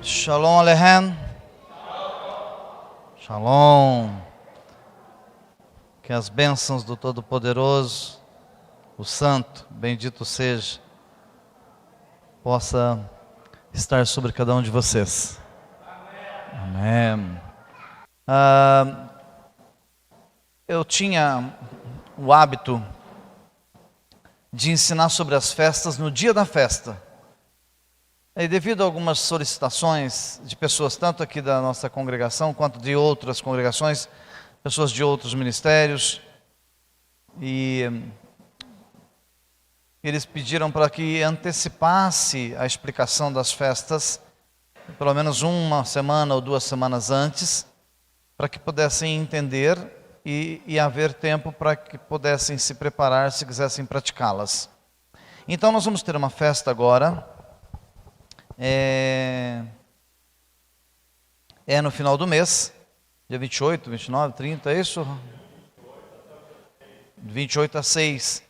Shalom Aleichem. Shalom. Que as bênçãos do Todo-Poderoso, o Santo, bendito seja, possa estar sobre cada um de vocês. Amém. Eu tinha o hábito de ensinar sobre as festas no dia da festa. E devido a algumas solicitações de pessoas, tanto aqui da nossa congregação, quanto de outras congregações, pessoas de outros ministérios, e eles pediram para que antecipasse a explicação das festas, pelo menos uma semana ou 2 semanas antes, para que pudessem entender e haver tempo para que pudessem se preparar se quisessem praticá-las. Então nós vamos ter uma festa agora. É no final do mês, dia 28, 29, 30, é isso? 28 a 6.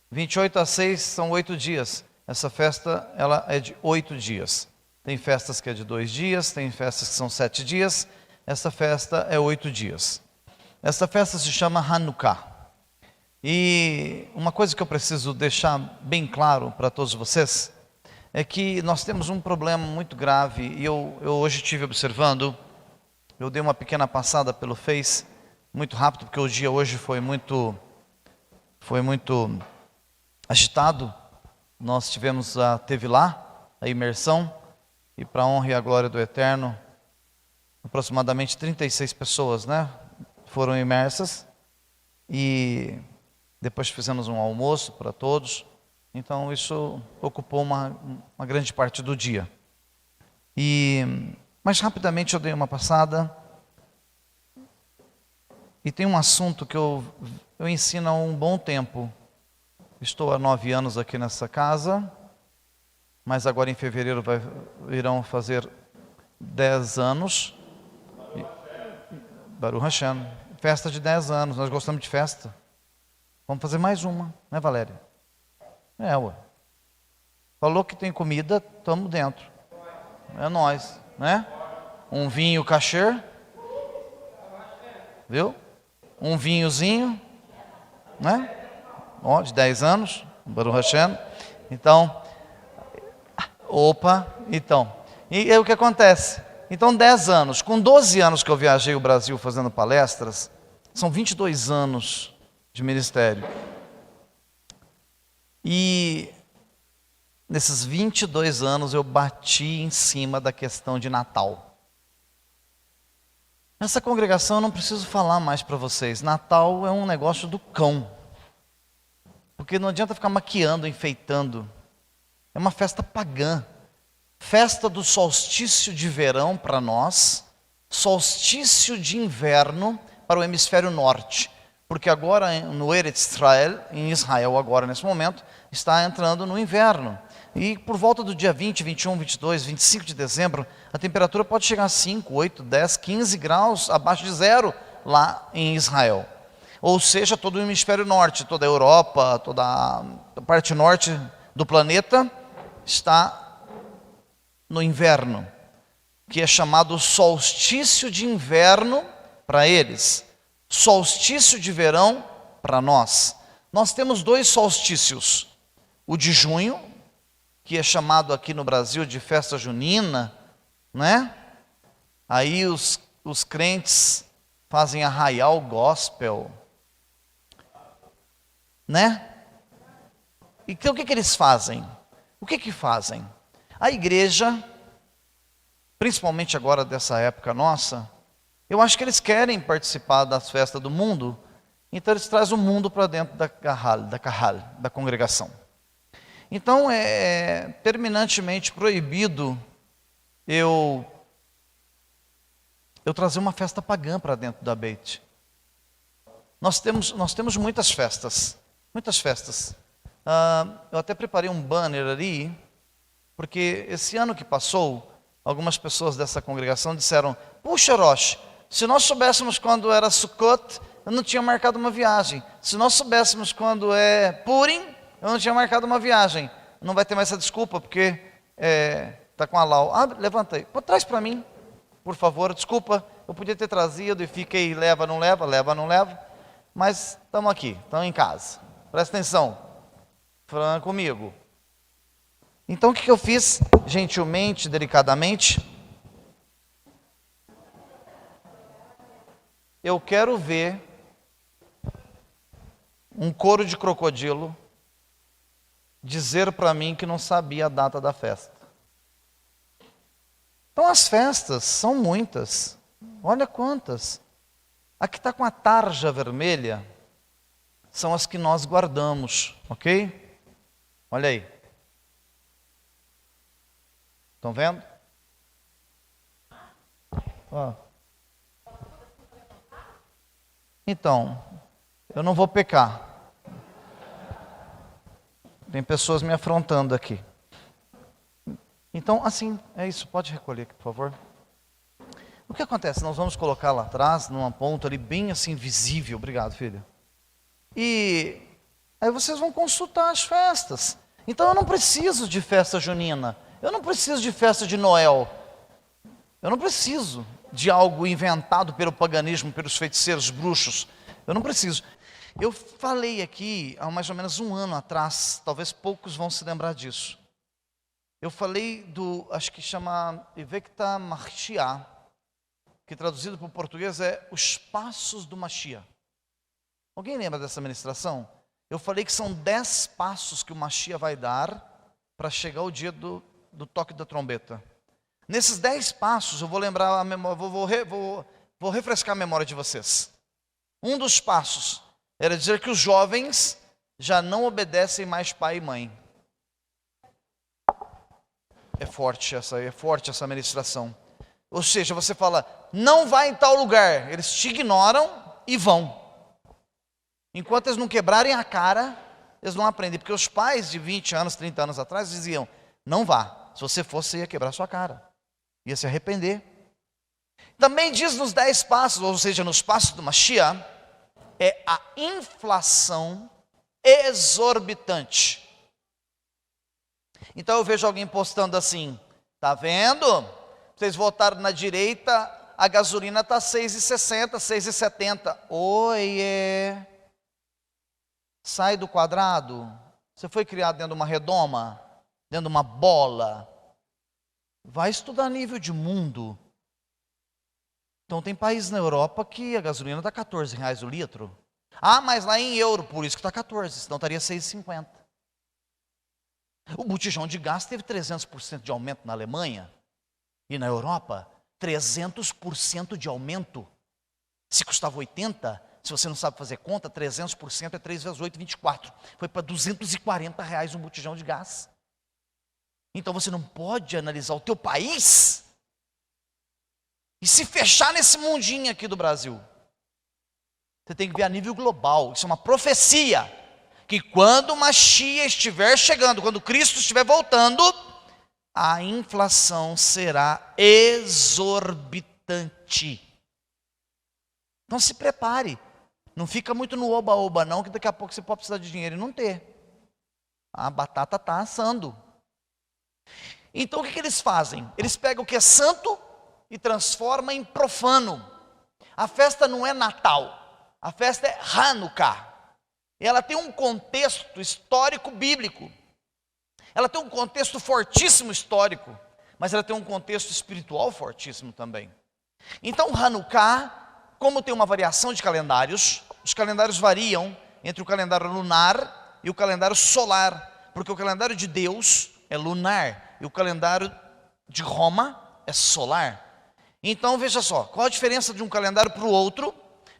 28 a 6 são 8 dias. Essa festa, ela é de 8 dias. Tem festas que é de 2 dias, tem festas que são 7 dias. Essa festa é 8 dias. Essa festa se chama Hanukkah. E uma coisa que eu preciso deixar bem claro para todos vocês é que nós temos um problema muito grave, e eu hoje estive observando, eu dei uma pequena passada pelo Face, muito rápido, porque o dia hoje foi muito agitado. Nós teve lá a imersão, e para a honra e a glória do Eterno, aproximadamente 36 pessoas, foram imersas, e depois fizemos um almoço para todos. Então isso ocupou uma grande parte do dia. Mas rapidamente eu dei uma passada. E tem um assunto que eu ensino há um bom tempo. Estou há 9 anos aqui nessa casa, mas agora em fevereiro irão fazer 10 anos. Baruch Hashem. Festa de 10 anos, nós gostamos de festa. Vamos fazer mais uma, né, Valéria? Ué. Falou que tem comida, estamos dentro. É nós, né? Um vinho kasher, viu? Um vinhozinho, né? De 10 anos, Baruch Hashem. Então, e aí o que acontece? Então 10 anos, com 12 anos que eu viajei o Brasil fazendo palestras, são 22 anos de ministério. E nesses 22 anos eu bati em cima da questão de Natal. Nessa congregação eu não preciso falar mais para vocês. Natal é um negócio do cão. Porque não adianta ficar maquiando, enfeitando. É uma festa pagã. Festa do solstício de verão para nós, solstício de inverno para o hemisfério norte. Porque agora no Eretz Israel, em Israel agora nesse momento, está entrando no inverno. E por volta do dia 20, 21, 22, 25 de dezembro, a temperatura pode chegar a 5, 8, 10, 15 graus abaixo de zero lá em Israel. Ou seja, todo o hemisfério norte, toda a Europa, toda a parte norte do planeta está no inverno, que é chamado solstício de inverno para eles. Solstício de verão para nós. Nós temos 2 solstícios. O de junho, que é chamado aqui no Brasil de festa junina, né? Aí os crentes fazem arraial gospel, né? E o que eles fazem? O que fazem? A igreja, principalmente agora dessa época nossa, eu acho que eles querem participar das festas do mundo, então eles trazem o mundo para dentro da kahal, da congregação. Então é terminantemente proibido eu trazer uma festa pagã para dentro da Beit. Nós temos muitas festas. Eu até preparei um banner ali, porque esse ano que passou, algumas pessoas dessa congregação disseram: puxa, Rosh, se nós soubéssemos quando era Sukkot, eu não tinha marcado uma viagem. Se nós soubéssemos quando é Purim, eu não tinha marcado uma viagem. Não vai ter mais essa desculpa, porque Está com a Lau. Levanta aí. Pô, traz para mim, por favor. Desculpa, eu podia ter trazido e fiquei leva, não leva, leva, não leva. Mas estamos aqui, estamos em casa. Presta atenção. Falando comigo. Então o que eu fiz? Gentilmente, delicadamente. Eu quero ver um couro de crocodilo dizer para mim que não sabia a data da festa. Então as festas são muitas. Olha quantas. A que está com a tarja vermelha são as que nós guardamos, ok? Olha aí. Estão vendo? Ó. Então, eu não vou pecar. Tem pessoas me afrontando aqui. Então, assim, é isso. Pode recolher aqui, por favor. O que acontece? Nós vamos colocar lá atrás, numa ponta ali, bem assim, visível. Obrigado, filha. E aí vocês vão consultar as festas. Então, eu não preciso de festa junina. Eu não preciso de festa de Noel. Eu não preciso de algo inventado pelo paganismo, pelos feiticeiros, bruxos. Eu não preciso. Eu falei aqui há mais ou menos um ano atrás, talvez poucos vão se lembrar disso. Eu falei acho que chama Ivecta Mashiach, que traduzido para o português é Os Passos do Mashiach. Alguém lembra dessa ministração? Eu falei que são 10 passos que o Mashiach vai dar para chegar o dia do toque da trombeta. Nesses 10 passos, eu vou lembrar a memória, vou refrescar a memória de vocês. Um dos passos era dizer que os jovens já não obedecem mais pai e mãe. É forte essa ministração. Ou seja, você fala, não vai em tal lugar. Eles te ignoram e vão. Enquanto eles não quebrarem a cara, eles não aprendem. Porque os pais de 20 anos, 30 anos atrás diziam, não vá. Se você fosse, você ia quebrar sua cara. Ia se arrepender. Também diz nos 10 passos, ou seja, nos passos do Mashiach, é a inflação exorbitante. Então eu vejo alguém postando assim, tá vendo? Vocês votaram na direita, a gasolina está 6,60, 6,70. Oiê! Sai do quadrado. Você foi criado dentro de uma redoma, dentro de uma bola. Vai estudar nível de mundo. Então tem países na Europa que a gasolina está R$14 o litro. Mas lá em euro, por isso que está 14, senão estaria 6,50. O botijão de gás teve 300% de aumento na Alemanha. E na Europa, 300% de aumento. Se custava 80, se você não sabe fazer conta, 300% é 3 vezes 8, 24. Foi para R$240 um botijão de gás. Então você não pode analisar o teu país e se fechar nesse mundinho aqui do Brasil. Você tem que ver a nível global. Isso é uma profecia. Que quando o Mashiach estiver chegando, quando Cristo estiver voltando, a inflação será exorbitante. Então se prepare. Não fica muito no oba-oba não, que daqui a pouco você pode precisar de dinheiro e não ter. A batata está assando. Então o que eles fazem? Eles pegam o que é santo e transformam em profano. A festa não é Natal, a festa é Hanukkah. Ela tem um contexto histórico bíblico. Ela tem um contexto fortíssimo histórico, mas ela tem um contexto espiritual fortíssimo também. Então Hanukkah, como tem uma variação de calendários, os calendários variam entre o calendário lunar e o calendário solar, porque o calendário de Deus é lunar e o calendário de Roma é solar. Então veja só, qual a diferença de um calendário para o outro?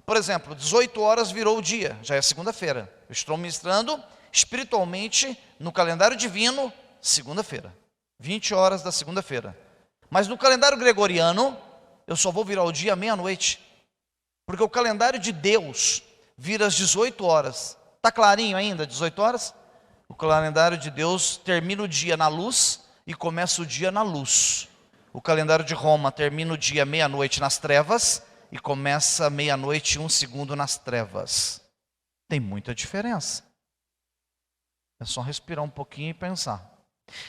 Por exemplo, 18 horas virou o dia, já é segunda-feira. Eu estou ministrando espiritualmente no calendário divino, segunda-feira. 20 horas da segunda-feira. Mas no calendário gregoriano, eu só vou virar o dia à meia-noite. Porque o calendário de Deus vira às 18 horas. Está clarinho ainda, 18 horas? O calendário de Deus termina o dia na luz e começa o dia na luz. O calendário de Roma termina o dia meia-noite nas trevas e começa meia-noite e 1 segundo nas trevas. Tem muita diferença. É só respirar um pouquinho e pensar.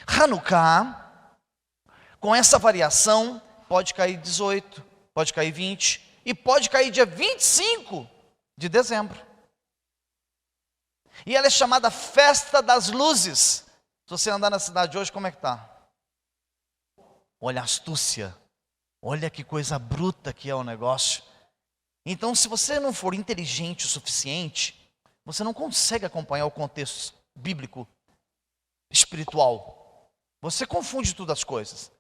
Hanukkah Com essa variação, pode cair 18, pode cair 20 e pode cair dia 25 de dezembro. E ela é chamada Festa das Luzes. Se você andar na cidade hoje, como é que está? Olha a astúcia, olha que coisa bruta que é o negócio. Então, se você não for inteligente o suficiente, você não consegue acompanhar o contexto bíblico, espiritual. Você confunde todas as coisas.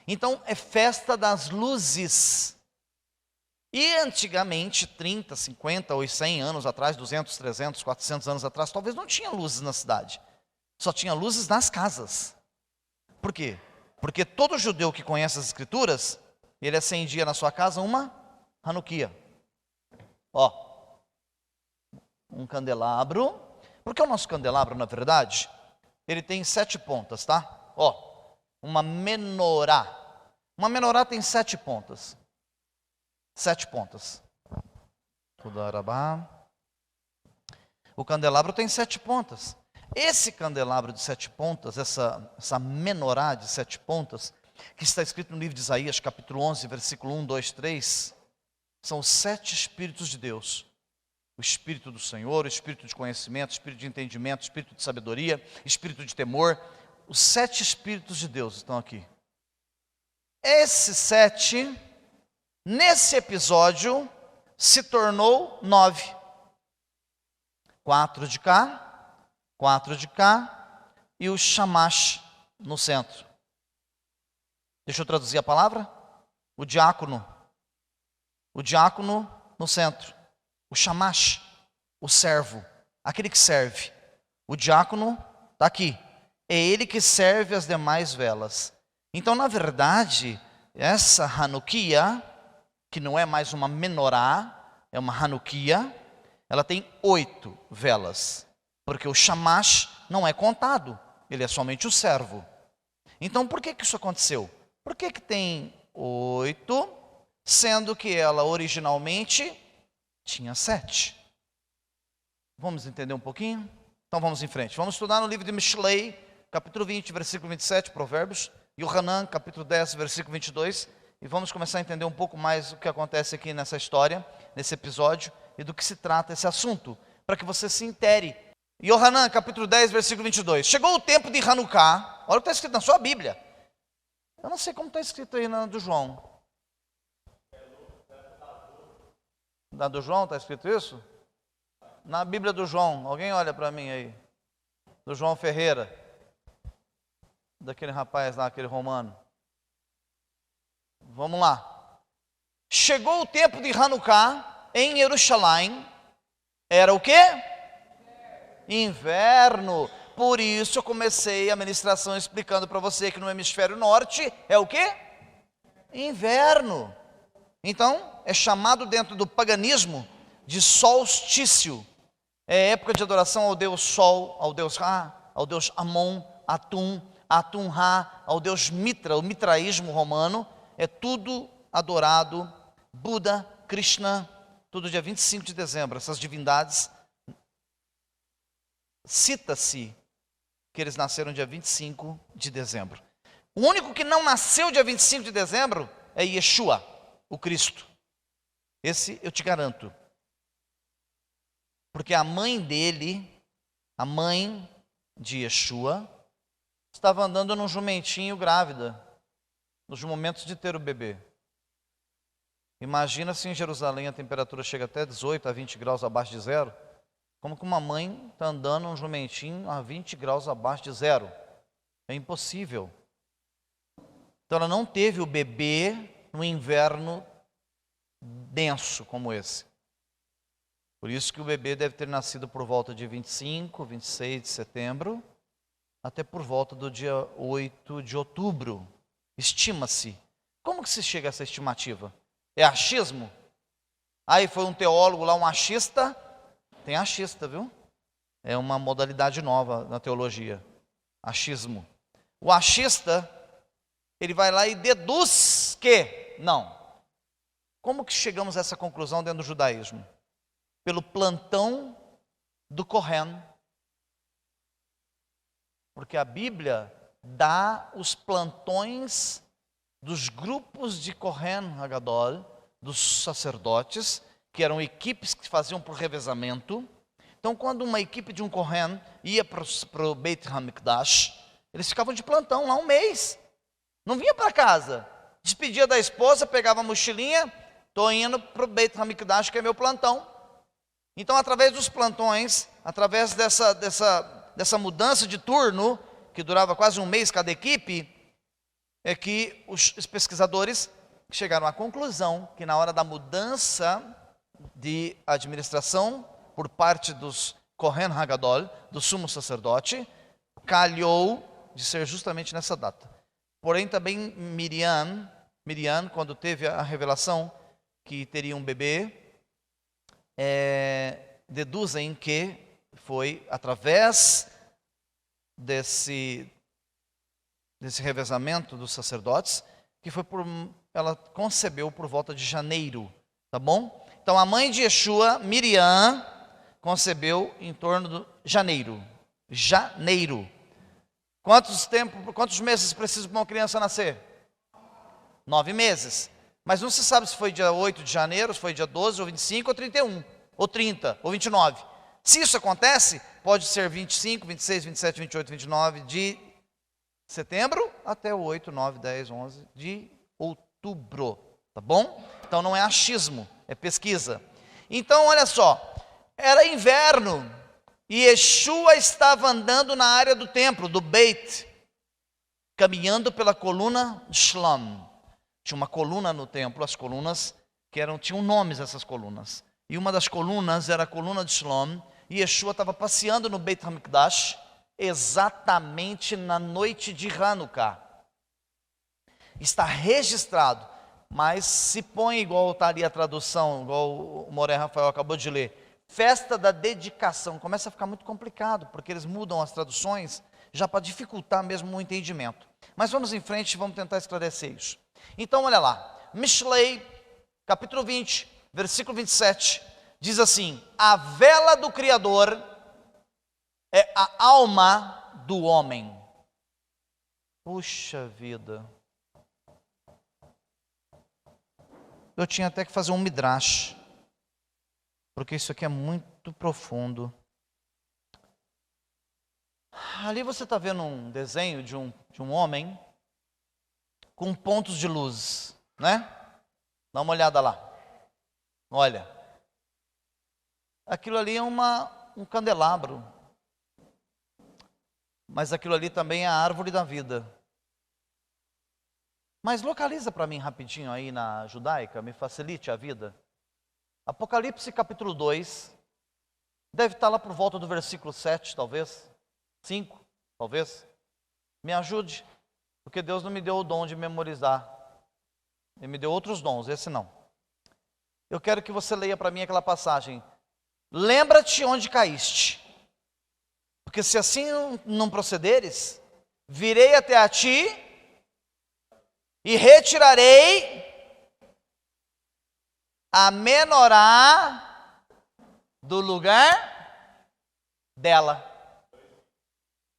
Então, é Festa das Luzes. E antigamente, 30, 50 ou 100 anos atrás, 200, 300, 400 anos atrás, talvez não tinha luzes na cidade. Só tinha luzes nas casas. Por quê? Porque todo judeu que conhece as Escrituras, ele acendia na sua casa uma Hanukkah. Ó, um candelabro. Porque o nosso candelabro, na verdade, ele tem 7 pontas, tá? Ó, uma menorá. Uma menorá tem 7 pontas. 7 pontas. O candelabro tem 7 pontas. Esse candelabro de 7 pontas, essa menorá de 7 pontas, que está escrito no livro de Isaías, capítulo 11, versículo 1, 2, 3, são os 7 Espíritos de Deus. O Espírito do Senhor, o Espírito de conhecimento, o Espírito de entendimento, o Espírito de sabedoria, o Espírito de temor. Os 7 Espíritos de Deus estão aqui. Esses 7, nesse episódio, se tornou 9. 4 de cá, 4 de cá e o shamash no centro. Deixa eu traduzir a palavra. O diácono no centro. O shamash, o servo, aquele que serve. O diácono está aqui. É ele que serve as demais velas. Então, na verdade, essa Hanukkah, que não é mais uma menorá, é uma Hanukkah, ela tem 8 velas. Porque o shamash não é contado, ele é somente o servo. Então, por que isso aconteceu? Por que tem 8, sendo que ela originalmente tinha 7? Vamos entender um pouquinho? Então vamos em frente. Vamos estudar no livro de Mishlei, capítulo 20, versículo 27, Provérbios. Yohanan, capítulo 10, versículo 22. E vamos começar a entender um pouco mais o que acontece aqui nessa história, nesse episódio, e do que se trata esse assunto, para que você se intere. Yohanan, capítulo 10, versículo 22. Chegou o tempo de Hanukkah. Olha o que está escrito na sua Bíblia. Eu não sei como está escrito aí na do João. Na do João está escrito isso? Na Bíblia do João, alguém olha para mim aí. Do João Ferreira. Daquele rapaz lá, aquele romano. Vamos lá. Chegou o tempo de Hanukkah em Jerusalém. Era o quê? Inverno. Por isso eu comecei a ministração explicando para você que no hemisfério norte é o quê? Inverno. Então, é chamado dentro do paganismo de solstício. É época de adoração ao Deus Sol, ao Deus Ra, ao Deus Amon, Atum, Atum-Ra, ao Deus Mitra. O mitraísmo romano é tudo adorado. Buda, Krishna, tudo dia 25 de dezembro. Essas divindades, cita-se que eles nasceram dia 25 de dezembro. O único que não nasceu dia 25 de dezembro é Yeshua, o Cristo. Esse eu te garanto. Porque a mãe dele, a mãe de Yeshua, estava andando num jumentinho grávida, nos momentos de ter o bebê. Imagina se em Jerusalém a temperatura chega até 18 a 20 graus abaixo de zero. Como que uma mãe está andando num jumentinho a 20 graus abaixo de zero? É impossível. Então ela não teve o bebê no inverno denso como esse. Por isso que o bebê deve ter nascido por volta de 25, 26 de setembro, até por volta do dia 8 de outubro. Estima-se. Como que se chega a essa estimativa? É achismo? Aí foi um teólogo lá, um achista. Tem achista, viu? É uma modalidade nova na teologia. Achismo. O achista, ele vai lá e deduz que... Não. Como que chegamos a essa conclusão dentro do judaísmo? Pelo plantão do Kohen. Porque a Bíblia dá os plantões dos grupos de Kohen Hagadol, dos sacerdotes, que eram equipes que faziam por revezamento. Então, quando uma equipe de um Kohen ia para o Beit HaMikdash, eles ficavam de plantão lá um mês. Não vinha para casa. Despedia da esposa, pegava a mochilinha, estou indo para o Beit HaMikdash, que é meu plantão. Então, através dos plantões, através dessa mudança de turno, que durava quase um mês cada equipe, é que os pesquisadores chegaram à conclusão que na hora da mudança de administração por parte dos Kohen Hagadol, do sumo sacerdote, calhou de ser justamente nessa data. Porém, também Miriam, quando teve a revelação que teria um bebê, deduzem que foi através desse revezamento dos sacerdotes, que foi ela concebeu por volta de janeiro, tá bom? Então a mãe de Yeshua, Miriam, concebeu em torno de janeiro. Quantos meses precisa para uma criança nascer? 9 meses. Mas não se sabe se foi dia 8 de janeiro, se foi dia 12, ou 25, ou 31, ou 30, ou 29. Se isso acontece, pode ser 25, 26, 27, 28, 29 de setembro até o 8, 9, 10, 11 de outubro, tá bom? Então não é achismo, é pesquisa. Então olha só, era inverno e Yeshua estava andando na área do templo, do Beit, caminhando pela coluna de Shlom. Tinha uma coluna no templo, as colunas tinham nomes essas colunas. E uma das colunas era a coluna de Shlom, e Yeshua estava passeando no Beit HaMikdash, exatamente na noite de Hanukkah. Está registrado, mas se põe igual está ali a tradução, igual o Moré Rafael acabou de ler, festa da dedicação, começa a ficar muito complicado, porque eles mudam as traduções, já para dificultar mesmo o entendimento. Mas vamos em frente e vamos tentar esclarecer isso. Então olha lá, Mishlei, capítulo 20, versículo 27, diz assim: a vela do Criador é a alma do homem. Puxa vida. Eu tinha até que fazer um midrash, porque isso aqui é muito profundo. Ali você está vendo um desenho de um homem com pontos de luz, né? Dá uma olhada lá. Olha. Aquilo ali é um candelabro. Mas aquilo ali também é a árvore da vida. Mas localiza para mim rapidinho aí na judaica, me facilite a vida. Apocalipse capítulo 2, deve estar lá por volta do versículo 7, talvez, 5, talvez. Me ajude, porque Deus não me deu o dom de memorizar. Ele me deu outros dons, esse não. Eu quero que você leia para mim aquela passagem. Lembra-te onde caíste, porque se assim não procederes, virei até a ti e retirarei a menorá do lugar dela.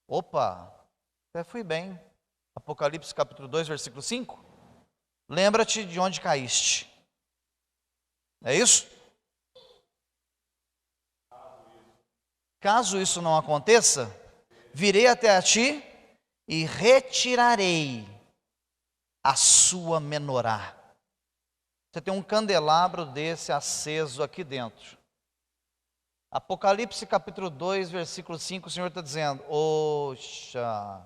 Opa, até fui bem. Apocalipse capítulo 2, versículo 5. Lembra-te de onde caíste. É isso? Caso isso não aconteça, virei até a ti e retirarei a sua menorá. Você tem um candelabro desse aceso aqui dentro. Apocalipse capítulo 2, versículo 5, o Senhor está dizendo: oxa,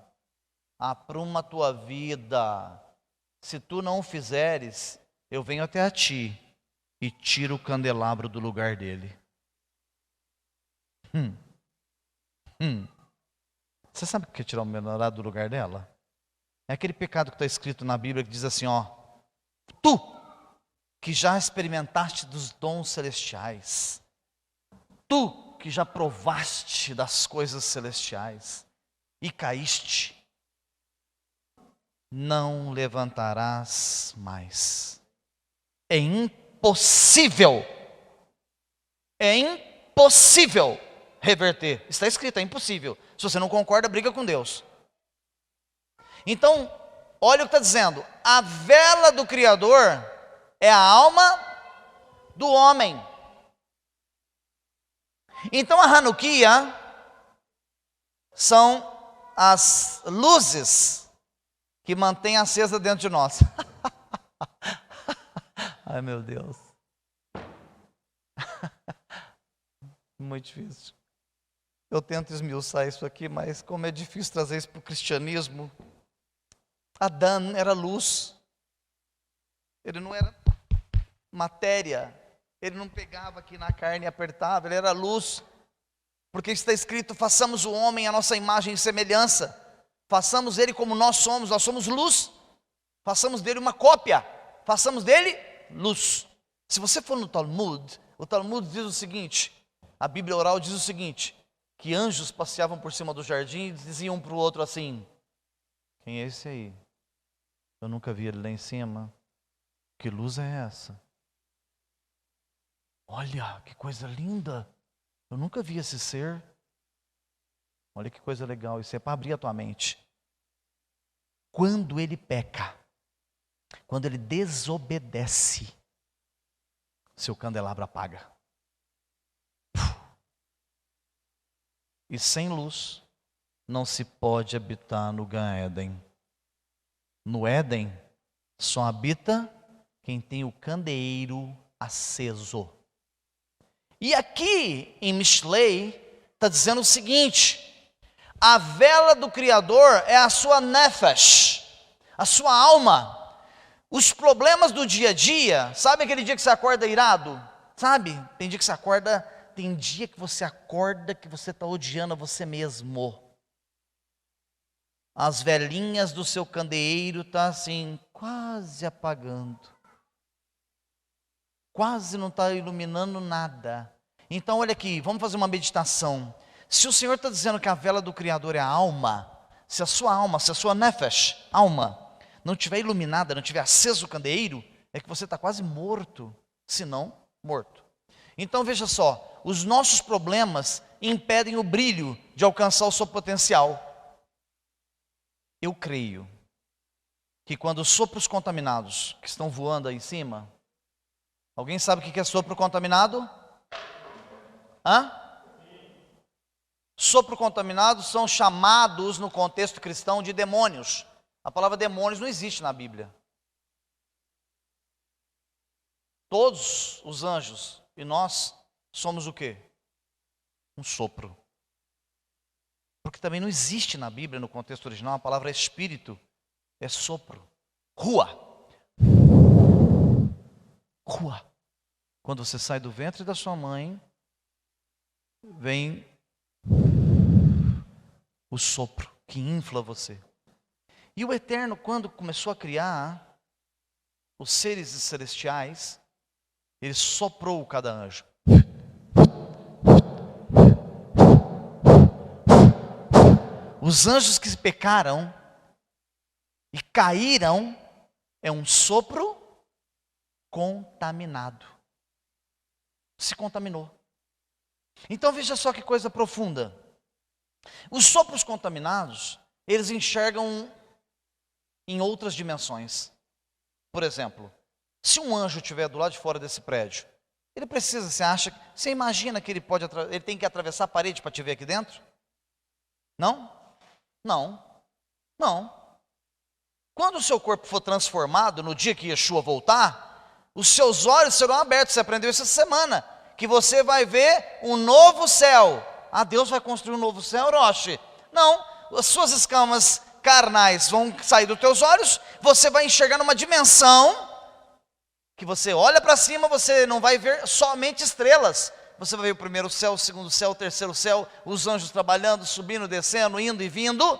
apruma a tua vida. Se tu não o fizeres, eu venho até a ti e tiro o candelabro do lugar dele. Você sabe o que é tirar o menorá do lugar dela? É aquele pecado que está escrito na Bíblia que diz assim, ó: tu que já experimentaste dos dons celestiais, tu que já provaste das coisas celestiais e caíste, não levantarás mais. É impossível reverter. Está escrito, é impossível. Se você não concorda, briga com Deus. Então, olha o que está dizendo: a vela do Criador é a alma do homem. Então a Hanukkah são as luzes que mantêm acesa dentro de nós. Ai, meu Deus. Muito difícil. Eu tento esmiuçar isso aqui, mas como é difícil trazer isso para o cristianismo. Adão era luz. Ele não era matéria. Ele não pegava aqui na carne e apertava. Ele era luz. Porque está escrito: façamos o homem a nossa imagem e semelhança. Façamos ele como nós somos luz. Façamos dele uma cópia. Façamos dele luz. Se você for no Talmud, o Talmud diz o seguinte, a Bíblia oral diz o seguinte, que anjos passeavam por cima do jardim e diziam um para o outro assim: quem é esse aí? Eu nunca vi ele lá em cima. Que luz é essa? Olha, que coisa linda. Eu nunca vi esse ser. Olha que coisa legal. Isso é para abrir a tua mente. Quando ele peca, quando ele desobedece, seu candelabro apaga. E sem luz não se pode habitar no Gan Éden. No Éden só habita quem tem o candeeiro aceso. E aqui em Mishlei está dizendo o seguinte: a vela do Criador é a sua nefesh, a sua alma. Os problemas do dia a dia, sabe aquele dia que você acorda irado? Sabe? Tem dia que você acorda, tem dia que você acorda que você está odiando a você mesmo. As velinhas do seu candeeiro estão assim, quase apagando. Quase não está iluminando nada. Então olha aqui, vamos fazer uma meditação. Se o Senhor está dizendo que a vela do Criador é a alma, se a sua nefesh, alma, não estiver iluminada, não tiver aceso o candeeiro, é que você está quase morto, se não morto. Então veja só, os nossos problemas impedem o brilho de alcançar o seu potencial. Eu creio que quando os sopros contaminados que estão voando aí em cima, alguém sabe o que é sopro contaminado? Hã? Sopro contaminado são chamados no contexto cristão de demônios. A palavra demônios não existe na Bíblia. Todos os anjos e nós somos o quê? Um sopro. Porque também não existe na Bíblia, no contexto original, a palavra espírito, é sopro. Rua. Rua. Quando você sai do ventre da sua mãe, vem o sopro que infla você. E o Eterno, quando começou a criar os seres celestiais, ele soprou cada anjo. Os anjos que pecaram e caíram é um sopro contaminado. Se contaminou. Então veja só que coisa profunda. Os sopros contaminados, eles enxergam em outras dimensões. Por exemplo, se um anjo estiver do lado de fora desse prédio, ele precisa, você imagina que ele tem que atravessar a parede para te ver aqui dentro? Não? Não. Não. Quando o seu corpo for transformado, no dia que Yeshua voltar, os seus olhos serão abertos. Você aprendeu isso essa semana, que você vai ver um novo céu. Ah, Deus vai construir um novo céu, Roche? Não, as suas escamas carnais vão sair dos teus olhos, você vai enxergar numa dimensão que você olha para cima, você não vai ver somente estrelas. Você vai ver o primeiro céu, o segundo céu, o terceiro céu, os anjos trabalhando, subindo, descendo, indo e vindo,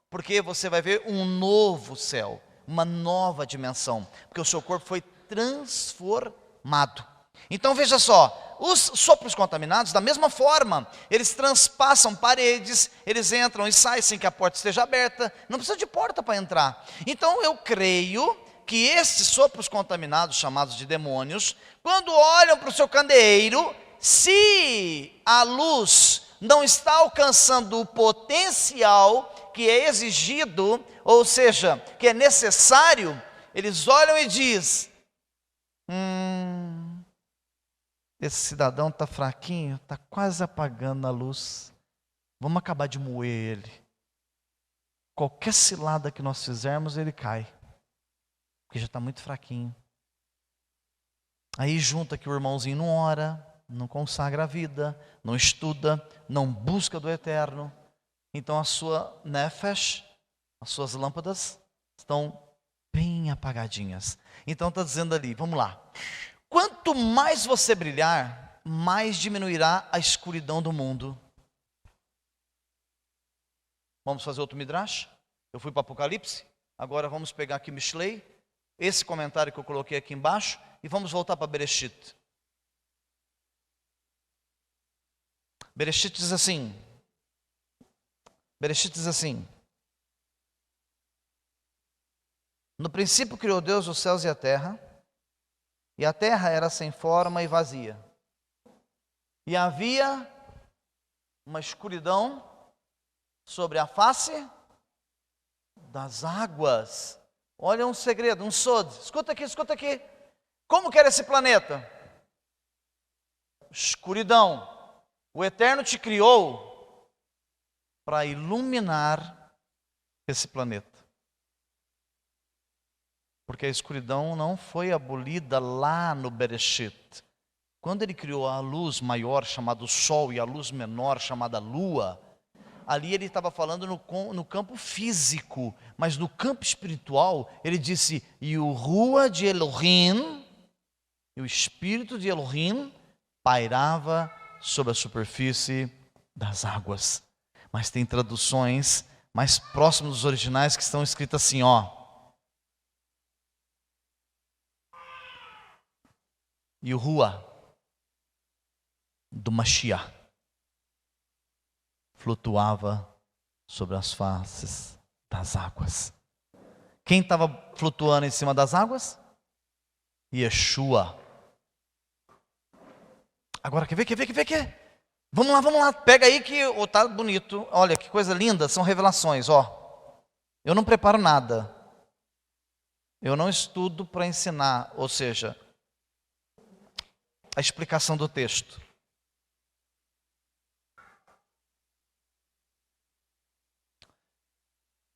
porque você vai ver um novo céu, uma nova dimensão, porque o seu corpo foi transformado. Então veja só, os sopros contaminados, da mesma forma, eles transpassam paredes, eles entram e saem sem que a porta esteja aberta, não precisa de porta para entrar. Então eu creio que esses sopros contaminados, chamados de demônios, quando olham para o seu candeeiro, se a luz não está alcançando o potencial que é exigido, ou seja, que é necessário, eles olham e dizem: esse cidadão está fraquinho, está quase apagando a luz, vamos acabar de moer ele. Qualquer cilada que nós fizermos, ele cai, porque já está muito fraquinho. Aí junta que o irmãozinho não ora, não consagra a vida, não estuda, não busca do eterno. Então a sua nefesh, as suas lâmpadas estão bem apagadinhas. Então está dizendo ali, vamos lá. Quanto mais você brilhar, mais diminuirá a escuridão do mundo. Vamos fazer outro midrash? Eu fui para Apocalipse, agora vamos pegar aqui Mishlei, esse comentário que eu coloquei aqui embaixo, e vamos voltar para Bereshit. Bereshit diz assim, no princípio criou Deus os céus e a terra era sem forma e vazia. E havia uma escuridão sobre a face das águas. Olha um segredo, um sod. Escuta aqui. Como que era esse planeta? Escuridão. O Eterno te criou para iluminar esse planeta. Porque a escuridão não foi abolida lá no Bereshit. Quando ele criou a luz maior chamada Sol e a luz menor chamada Lua, ali ele estava falando no campo físico, mas no campo espiritual ele disse: e o Rua de Elohim, e o Espírito de Elohim pairava sobre a superfície das águas. Mas tem traduções mais próximas dos originais que estão escritas assim, e o Rua do Mashiach flutuava sobre as faces das águas. Quem estava flutuando em cima das águas? Yeshua. Agora, quer ver? Vamos lá. Pega aí que tá bonito. Olha que coisa linda, são revelações, Eu não preparo nada. Eu não estudo para ensinar, ou seja, a explicação do texto.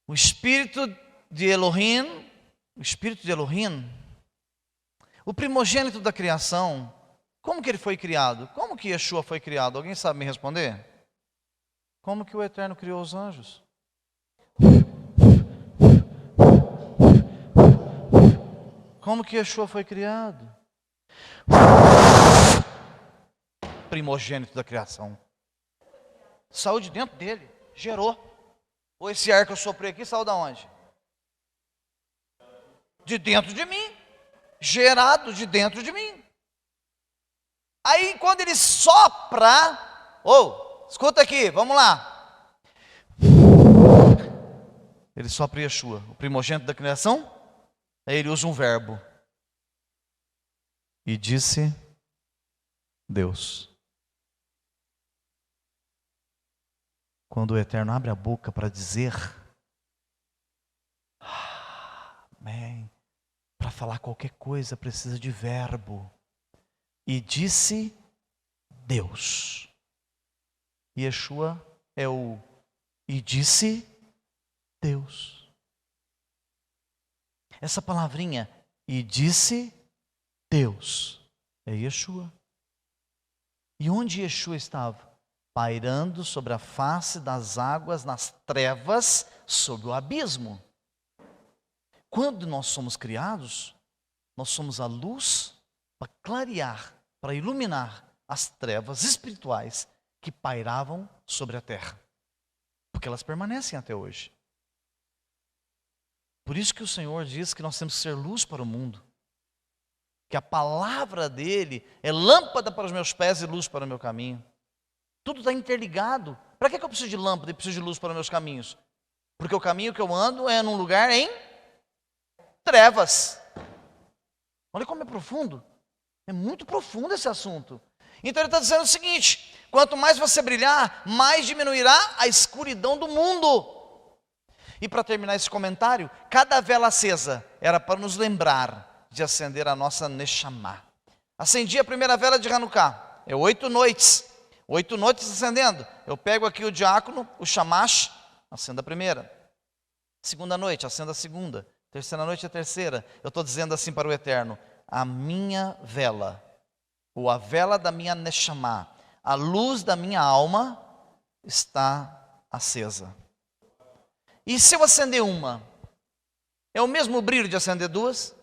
O Espírito de Elohim, o primogênito da criação, como que ele foi criado? Como que Yeshua foi criado? Alguém sabe me responder? Como que o Eterno criou os anjos? Como que Yeshua foi criado? Primogênito da criação. Saiu de dentro dele, gerou. Ou esse ar que eu soprei aqui saiu da onde? De dentro de mim. Gerado de dentro de mim. Aí quando ele sopra, escuta aqui, vamos lá. Ele sopra Yeshua, o primogênito da criação. Aí ele usa um verbo. E disse Deus. Quando o Eterno abre a boca para dizer, amém, para falar qualquer coisa precisa de verbo. E disse Deus. Yeshua é o e disse Deus. Essa palavrinha, e disse Deus, é Yeshua. E onde Yeshua estava? Pairando sobre a face das águas, nas trevas, sobre o abismo. Quando nós somos criados, nós somos a luz para clarear, para iluminar as trevas espirituais que pairavam sobre a terra. Porque elas permanecem até hoje. Por isso que o Senhor diz que nós temos que ser luz para o mundo. Que a palavra dele é lâmpada para os meus pés e luz para o meu caminho. Tudo está interligado. Para que eu preciso de lâmpada e preciso de luz para os meus caminhos? Porque o caminho que eu ando é num lugar em trevas. Olha como é profundo. É muito profundo esse assunto. Então ele está dizendo o seguinte: quanto mais você brilhar, mais diminuirá a escuridão do mundo. E para terminar esse comentário, cada vela acesa era para nos lembrar de acender a nossa Neshama. Acendi a primeira vela de Hanukkah, 8 noites. 8 noites acendendo. Eu pego aqui o diácono, o shamash, acendo a primeira. Segunda noite, acendo a segunda. Terceira noite, a terceira. Eu estou dizendo assim para o Eterno: a minha vela, ou a vela da minha Neshama, a luz da minha alma está acesa. E se eu acender uma, é o mesmo brilho de acender duas?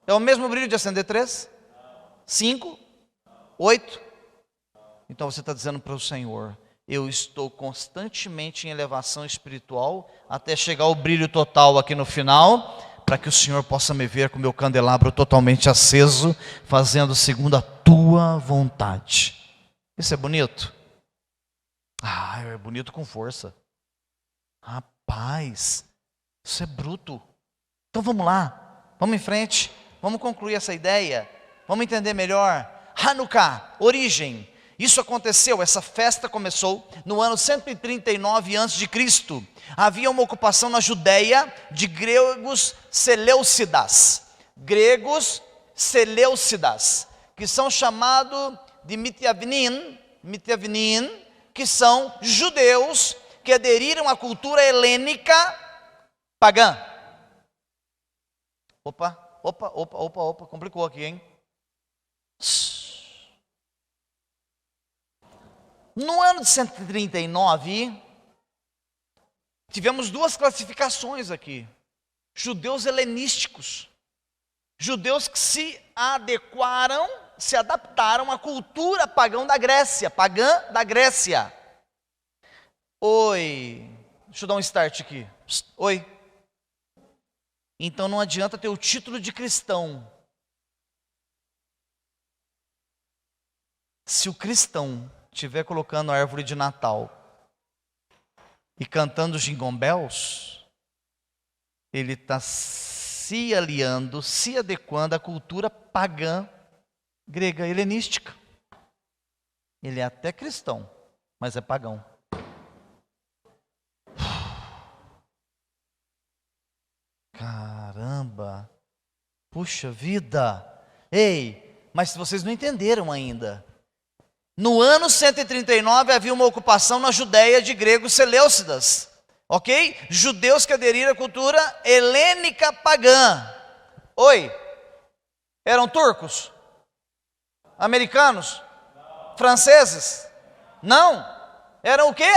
É o mesmo brilho de acender 3? 5? 8? Então você está dizendo para o Senhor: eu estou constantemente em elevação espiritual até chegar ao brilho total aqui no final, para que o Senhor possa me ver com o meu candelabro totalmente aceso, fazendo segundo a tua vontade. Isso é bonito? Ah, é bonito com força. Rapaz, isso é bruto. Então vamos lá, vamos em frente, vamos concluir essa ideia, vamos entender melhor. Hanukkah, origem. Isso aconteceu, essa festa começou no ano 139 a.C. Havia uma ocupação na Judéia de gregos seleucidas. Gregos seleucidas, que são chamados de Mitiavnin, que são judeus que aderiram à cultura helênica pagã. Opa, complicou aqui, hein? No ano de 139, tivemos duas classificações aqui. Judeus helenísticos. Judeus que se adequaram, se adaptaram à cultura pagã da Grécia. Oi, deixa eu dar um start aqui. Oi. Então não adianta ter o título de cristão, se o cristão estiver colocando a árvore de Natal e cantando Jingle Bells, ele está se aliando, se adequando à cultura pagã grega helenística. Ele é até cristão, mas é pagão. Caramba, puxa vida. Ei, mas vocês não entenderam ainda. No ano 139 havia uma ocupação na Judéia de gregos seleucidas, ok? Judeus que aderiram à cultura helênica pagã. Oi, eram turcos? Americanos? Franceses? Não, eram o quê?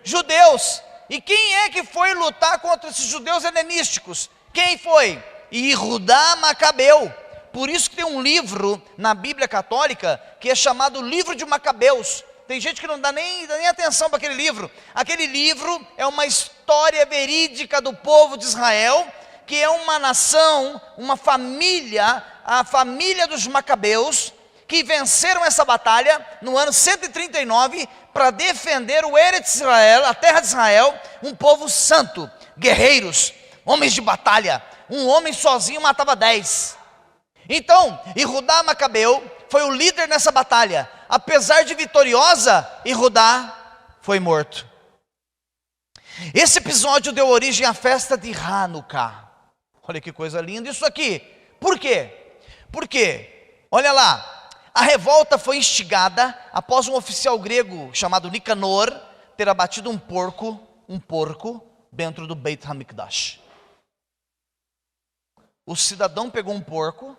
Judeus. E quem é que foi lutar contra esses judeus helenísticos? Quem foi? Yehudá Macabeu. Por isso que tem um livro na Bíblia Católica que é chamado Livro de Macabeus. Tem gente que não dá nem atenção para aquele livro. Aquele livro é uma história verídica do povo de Israel, que é uma nação, uma família, a família dos Macabeus, que venceram essa batalha no ano 139 para defender o Eretz Israel, a terra de Israel, um povo santo, guerreiros, homens de batalha. Um homem sozinho matava 10. Então, Yehudá Macabeu foi o líder nessa batalha. Apesar de vitoriosa, Yehudá foi morto. Esse episódio deu origem à festa de Hanukkah. Olha que coisa linda isso aqui. Por quê? Porque, olha lá, a revolta foi instigada após um oficial grego chamado Nicanor ter abatido um porco dentro do Beit HaMikdash. O cidadão pegou um porco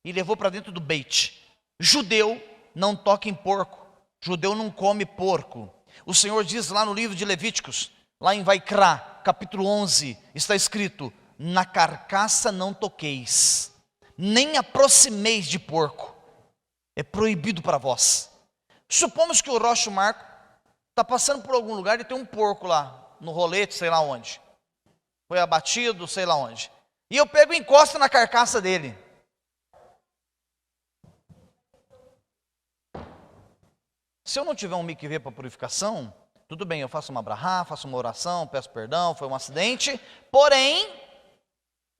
e levou para dentro do Beit. Judeu não toca em porco. Judeu não come porco. O Senhor diz lá no livro de Levíticos, lá em Vaikra, capítulo 11, está escrito: na carcaça não toqueis, nem aproximeis de porco. É proibido para vós. Supomos que o Rocha Marco está passando por algum lugar e tem um porco lá, no rolete, sei lá onde. Foi abatido, sei lá onde. E eu pego e encosto na carcaça dele. Se eu não tiver um mikvê para purificação, tudo bem, eu faço uma brahá, faço uma oração, peço perdão, foi um acidente. Porém,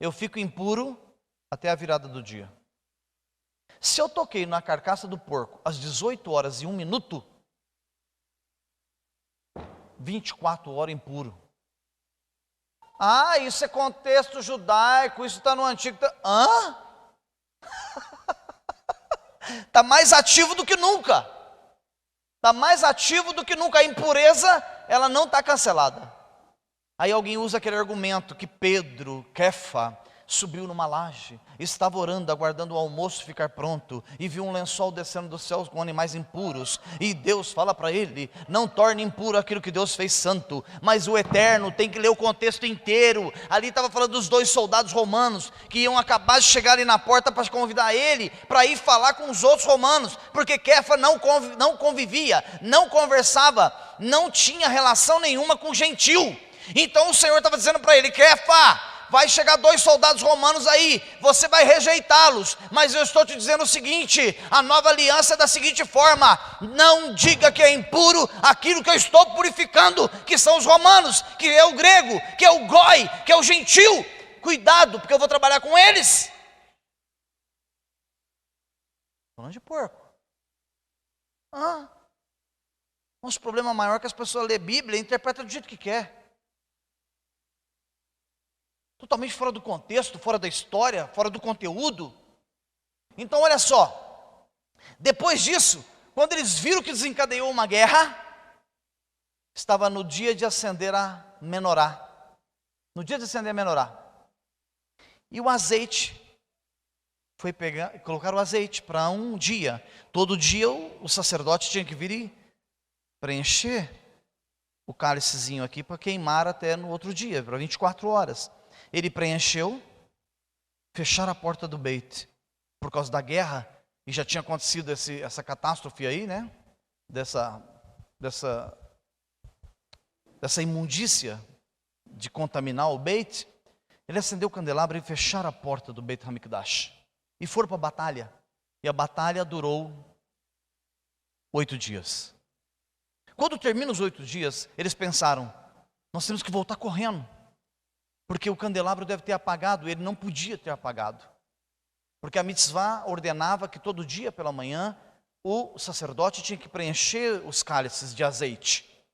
eu fico impuro até a virada do dia. Se eu toquei na carcaça do porco às 18 horas e 1 minuto, 24 horas impuro. Ah, isso é contexto judaico, isso está no Antigo. Hã? Está mais ativo do que nunca. Está mais ativo do que nunca. A impureza, ela não está cancelada. Aí alguém usa aquele argumento que Pedro, Kefa, subiu numa laje, estava orando, aguardando o almoço ficar pronto, e viu um lençol descendo dos céus com animais impuros, e Deus fala para ele: não torne impuro aquilo que Deus fez santo. Mas o eterno tem que ler o contexto inteiro. Ali estava falando dos 2 soldados romanos, que iam acabar de chegar ali na porta para convidar ele, para ir falar com os outros romanos, porque Kefa não convivia, não conversava, não tinha relação nenhuma com gentil. Então o Senhor estava dizendo para ele: Kefa, vai chegar 2 soldados romanos aí, você vai rejeitá-los, mas eu estou te dizendo o seguinte: a nova aliança é da seguinte forma: não diga que é impuro aquilo que eu estou purificando, que são os romanos, que é o grego, que é o goi, que é o gentil. Cuidado, porque eu vou trabalhar com eles. Falando de porco. Nosso problema maior é que as pessoas lêem Bíblia e interpretam do jeito que quer. Totalmente fora do contexto, fora da história, fora do conteúdo. Então olha só, depois disso, quando eles viram que desencadeou uma guerra, estava no dia de acender a menorá. No dia de acender a menorá. E o azeite, colocaram o azeite para um dia. Todo dia o sacerdote tinha que vir e preencher o cálicezinho aqui para queimar até no outro dia, para 24 horas. Ele preencheu, fecharam a porta do Beit, por causa da guerra, e já tinha acontecido essa catástrofe aí, né? Dessa imundícia de contaminar o Beit. Ele acendeu o candelabro e fecharam a porta do Beit Hamikdash. E foram para a batalha. E a batalha durou 8 dias. Quando termina os 8 dias, eles pensaram: nós temos que voltar correndo. Porque o candelabro deve ter apagado, ele não podia ter apagado. Porque a mitzvah ordenava que todo dia pela manhã o sacerdote tinha que preencher os cálices de azeite.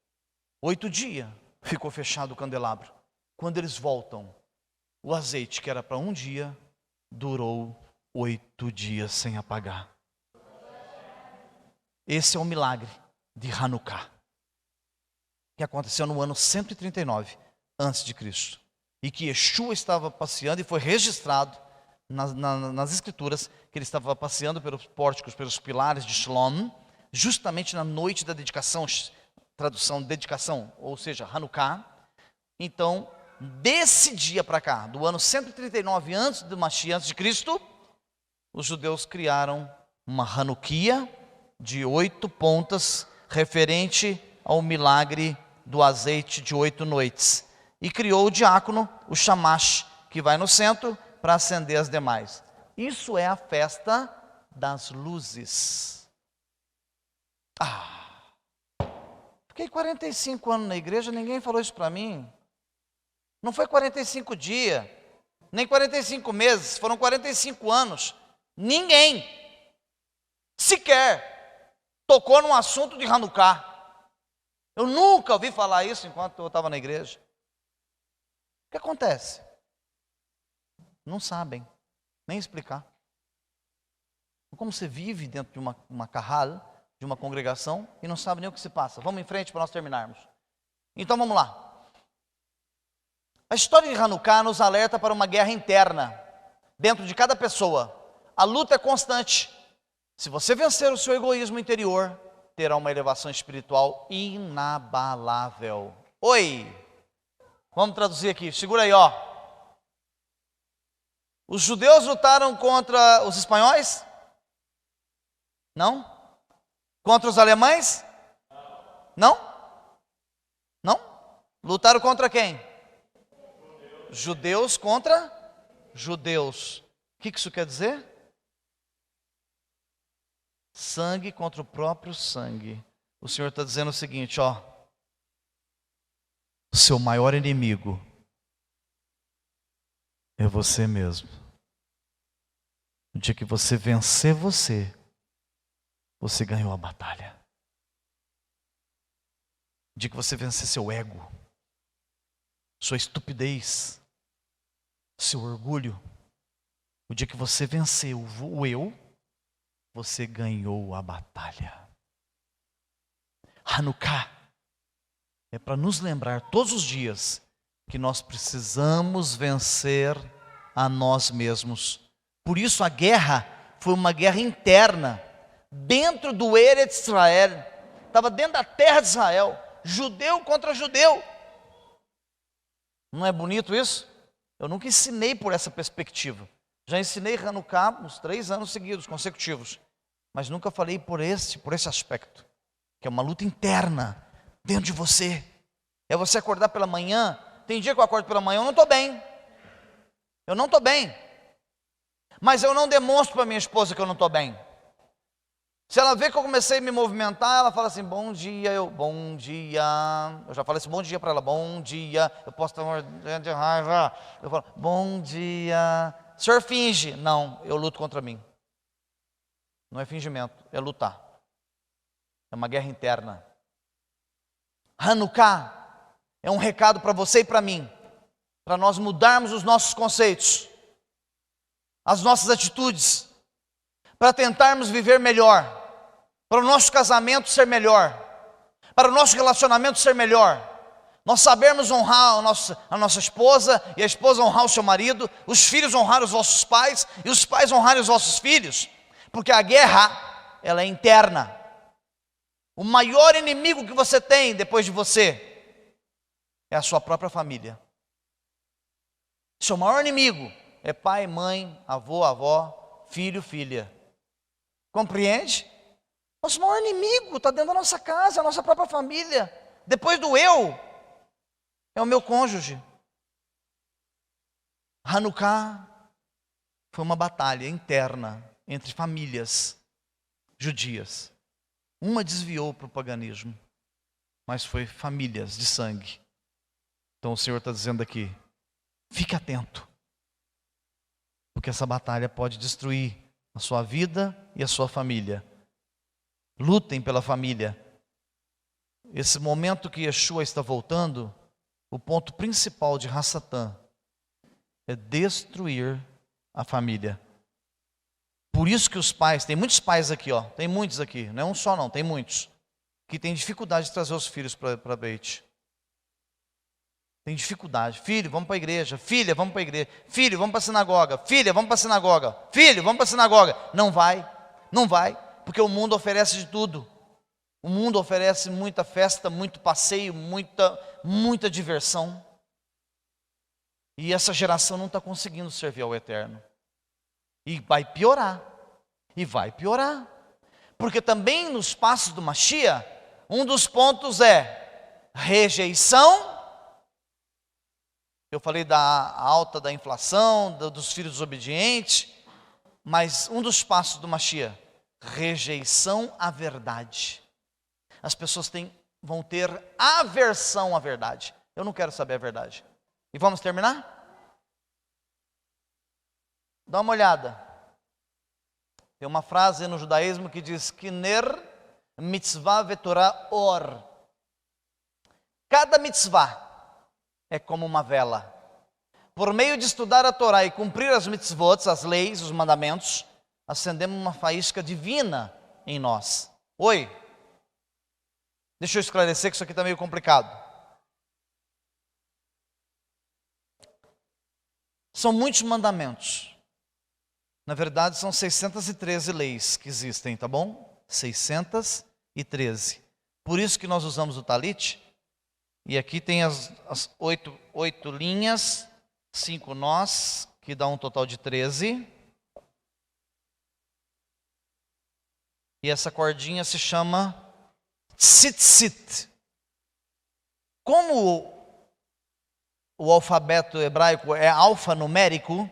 8 dias ficou fechado o candelabro. Quando eles voltam, o azeite que era para um dia, durou 8 dias sem apagar. Esse é o milagre de Hanukkah, que aconteceu no ano 139 a.C. E que Yeshua estava passeando, e foi registrado nas escrituras que ele estava passeando pelos pórticos, pelos pilares de Shalom, justamente na noite da dedicação, tradução dedicação, ou seja, Hanukkah. Então, desse dia para cá, do ano 139 antes do Mashiach, antes de Cristo, os judeus criaram uma Hanukkah de 8 pontas, referente ao milagre do azeite de 8 noites. E criou o diácono, o shamash, que vai no centro para acender as demais. Isso é a festa das luzes. Fiquei 45 anos na igreja, ninguém falou isso para mim. Não foi 45 dias, nem 45 meses, foram 45 anos. Ninguém sequer tocou num assunto de Hanukkah. Eu nunca ouvi falar isso enquanto eu estava na igreja. O que acontece? Não sabem nem explicar. Como você vive dentro de uma carral, de uma congregação, e não sabe nem o que se passa. Vamos em frente para nós terminarmos. Então vamos lá. A história de Hanukkah nos alerta para uma guerra interna, dentro de cada pessoa. A luta é constante. Se você vencer o seu egoísmo interior, terá uma elevação espiritual inabalável. Oi! Vamos traduzir aqui, segura aí, ó. Os judeus lutaram contra os espanhóis? Não? Contra os alemães? Não? Não? Lutaram contra quem? Judeus contra judeus. O que isso quer dizer? Sangue contra o próprio sangue. O Senhor está dizendo o seguinte, ó. O seu maior inimigo é você mesmo. No dia que você vencer você ganhou a batalha. No dia que você vencer seu ego, sua estupidez, seu orgulho. O dia que você venceu o eu, você ganhou a batalha. Hanukkah é para nos lembrar todos os dias que nós precisamos vencer a nós mesmos. Por isso a guerra foi uma guerra interna, dentro do Eretz Israel, estava dentro da terra de Israel, judeu contra judeu. Não é bonito isso? Eu nunca ensinei por essa perspectiva. Já ensinei Hanukkah uns 3 anos seguidos, consecutivos. Mas nunca falei por esse aspecto. Que é uma luta interna, dentro de você. É você acordar pela manhã. Tem dia que eu acordo pela manhã, eu não estou bem. Eu não estou bem. Mas eu não demonstro para minha esposa que eu não estou bem. Se ela vê que eu comecei a me movimentar, ela fala assim, bom dia, bom dia. Eu já falei assim, bom dia para ela, bom dia. Eu posso estar morrendo de raiva. Eu falo, bom dia. O senhor finge? Não, eu luto contra mim. Não é fingimento, é lutar. É uma guerra interna. Hanukkah é um recado para você e para mim. Para nós mudarmos os nossos conceitos. As nossas atitudes. Para tentarmos viver melhor. Para o nosso casamento ser melhor. Para o nosso relacionamento ser melhor. Nós sabermos honrar a nossa esposa e a esposa honrar o seu marido, os filhos honrar os vossos pais e os pais honrarem os vossos filhos. Porque a guerra, ela é interna. O maior inimigo que você tem depois de você é a sua própria família. Seu maior inimigo é pai, mãe, avô, avó, filho, filha. Compreende? Nosso maior inimigo está dentro da nossa casa, a nossa própria família. Depois do eu, é o meu cônjuge. Hanukkah foi uma batalha interna entre famílias judias. Uma desviou para o paganismo, mas foi famílias de sangue. Então o Senhor está dizendo aqui, fique atento, porque essa batalha pode destruir a sua vida e a sua família. Lutem pela família. Esse momento que Yeshua está voltando, o ponto principal de Hassatã é destruir a família. Por isso que os pais, tem muitos pais aqui, ó, tem muitos aqui, não é um só não, tem muitos, que têm dificuldade de trazer os filhos para Beit. Tem dificuldade. Filho, vamos para a igreja. Filha, vamos para a igreja. Filho, vamos para a sinagoga. Filha, vamos para a sinagoga. Filho, vamos para a sinagoga. Não vai, não vai, porque o mundo oferece de tudo. O mundo oferece muita festa, muito passeio, muita diversão. E essa geração não está conseguindo servir ao Eterno. E vai piorar. E vai piorar. Porque também nos passos do Mashiach, um dos pontos é rejeição. Eu falei da alta da inflação, dos filhos desobedientes. Mas um dos passos do Mashiach, rejeição à verdade. As pessoas vão ter aversão à verdade. Eu não quero saber a verdade. E vamos terminar? Dá uma olhada. Tem uma frase no judaísmo que diz Kiner mitzvah vetorah or. Cada mitzvah é como uma vela. Por meio de estudar a Torá e cumprir as mitzvot, as leis, os mandamentos, acendemos uma faísca divina em nós. Oi? Deixa eu esclarecer que isso aqui está meio complicado. São muitos mandamentos. Na verdade, são 613 leis que existem, tá bom? 613. Por isso que nós usamos o talit. E aqui tem as 8 linhas, 5 nós, que dá um total de 13. E essa cordinha se chama tzitzit. Como o alfabeto hebraico é alfanumérico,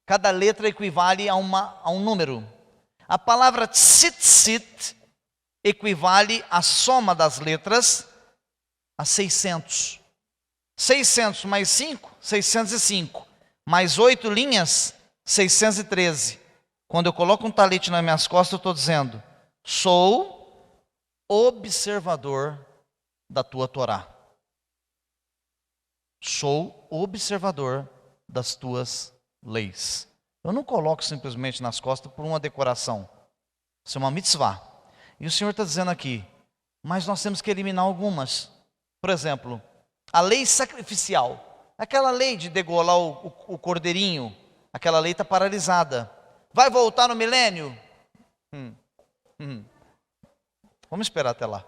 cada letra equivale a um número. A palavra tzitzit equivale à soma das letras a 600. 600 mais 5, 605. Mais 8 linhas, 613. Quando eu coloco um talite nas minhas costas, eu estou dizendo, sou observador da tua Torá. Sou observador das tuas leis. Eu não coloco simplesmente nas costas por uma decoração. Isso é uma mitzvah. E o Senhor está dizendo aqui, mas nós temos que eliminar algumas. Por exemplo, a lei sacrificial. Aquela lei de degolar o cordeirinho, aquela lei está paralisada. Vai voltar no milênio? Vamos esperar até lá.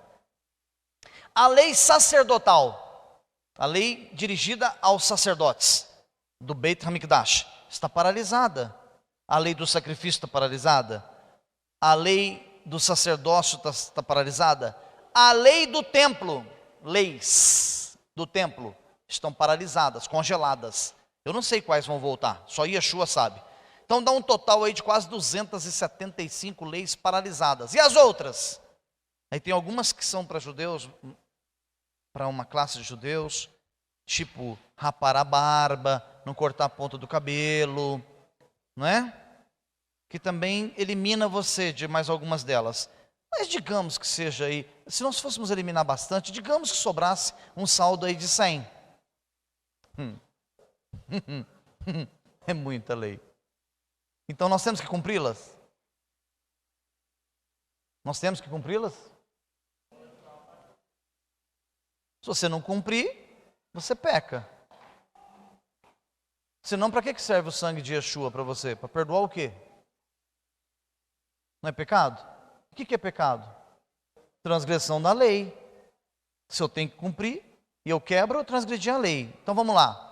A lei sacerdotal, a lei dirigida aos sacerdotes do Beit HaMikdash, está paralisada. A lei do sacrifício está paralisada. A lei do sacerdócio está paralisada. A lei do templo, leis do templo, estão paralisadas, congeladas. Eu não sei quais vão voltar, só Yeshua sabe. Então dá um total aí de quase 275 leis paralisadas. E as outras? Aí tem algumas que são para judeus, para uma classe de judeus, tipo rapar a barba, não cortar a ponta do cabelo, não é? Que também elimina você de mais algumas delas. Mas digamos que seja aí, se nós fôssemos eliminar bastante, digamos que sobrasse um saldo aí de 100. É muita lei. Então nós temos que cumpri-las? Nós temos que cumpri-las? Se você não cumprir, você peca. Senão, para que serve o sangue de Yeshua para você? Para perdoar o quê? Não é pecado? O que é pecado? Transgressão da lei. Se eu tenho que cumprir e eu quebro, eu transgredi a lei. Então vamos lá.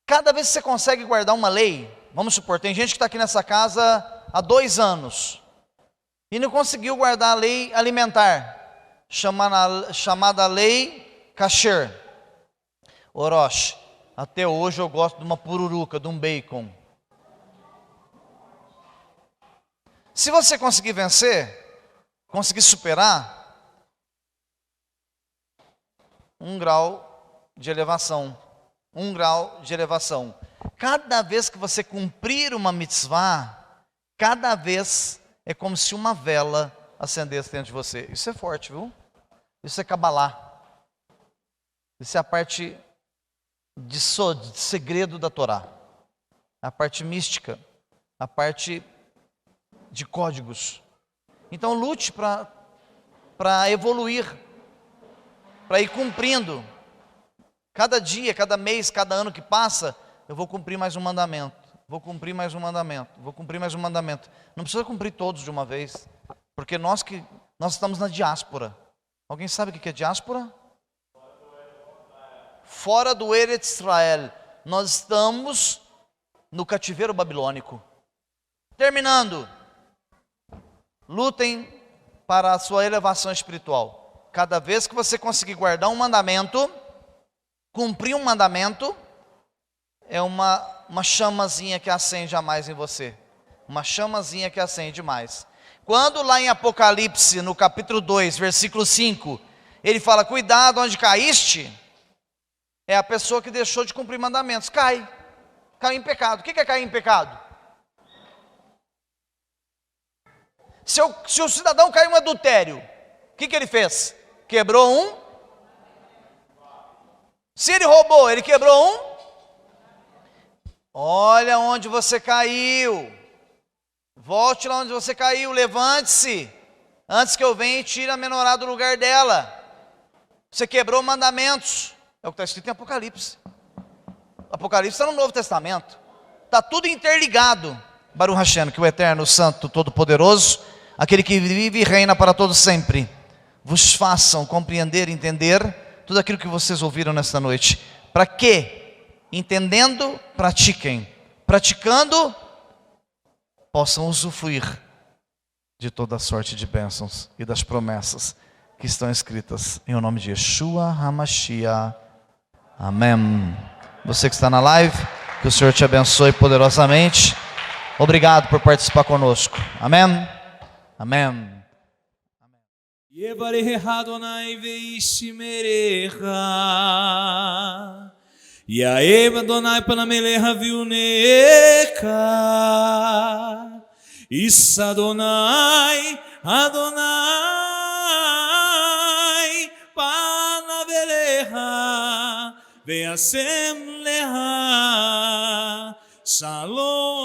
Cada vez que você consegue guardar uma lei, vamos supor, tem gente que está aqui nessa casa há 2 anos e não conseguiu guardar a lei alimentar, chamada lei kasher. Orochi, até hoje eu gosto de uma pururuca, de um bacon. Se você conseguir vencer, conseguir superar, 1 grau de elevação. 1 grau de elevação. Cada vez que você cumprir uma mitzvah, cada vez é como se uma vela acendesse dentro de você. Isso é forte, viu? Isso é Kabbalah. Isso é a parte de segredo da Torá. A parte mística. A parte de códigos. Então lute para evoluir, para ir cumprindo. Cada dia, cada mês, cada ano que passa, eu vou cumprir mais um mandamento. Vou cumprir mais um mandamento. Vou cumprir mais um mandamento. Não precisa cumprir todos de uma vez, porque nós estamos na diáspora. Alguém sabe o que é diáspora? Fora do Eretz Israel. Nós estamos no cativeiro babilônico. Terminando. Lutem para a sua elevação espiritual. Cada vez que você conseguir guardar um mandamento, cumprir um mandamento, é uma chamazinha que acende a mais em você. Uma chamazinha que acende mais. Quando lá em Apocalipse, no capítulo 2, versículo 5, ele fala, cuidado onde caíste, é a pessoa que deixou de cumprir mandamentos. Caiu em pecado. O que é cair em pecado? Se o cidadão caiu em adultério, o que ele fez? Quebrou um. Se ele roubou, ele quebrou um. Olha onde você caiu. Volte lá onde você caiu, levante-se. Antes que eu venha e tire a menorá do lugar dela. Você quebrou mandamentos. É o que está escrito em Apocalipse. Apocalipse está no Novo Testamento. Está tudo interligado. Baruch Hashem, que o Eterno, o Santo, Todo-Poderoso, aquele que vive e reina para todos sempre, vos façam compreender e entender tudo aquilo que vocês ouviram nesta noite. Para que, entendendo, pratiquem. Praticando, possam usufruir de toda a sorte de bênçãos e das promessas que estão escritas em o nome de Yeshua HaMashiach. Amém. Você que está na live, que o Senhor te abençoe poderosamente. Obrigado por participar conosco. Amém. Amém. יברך אדוני וישמרך, יאהב אדוני פניו אליך ויונק, יישא אדוני פניו אליך ve'asem leha shalom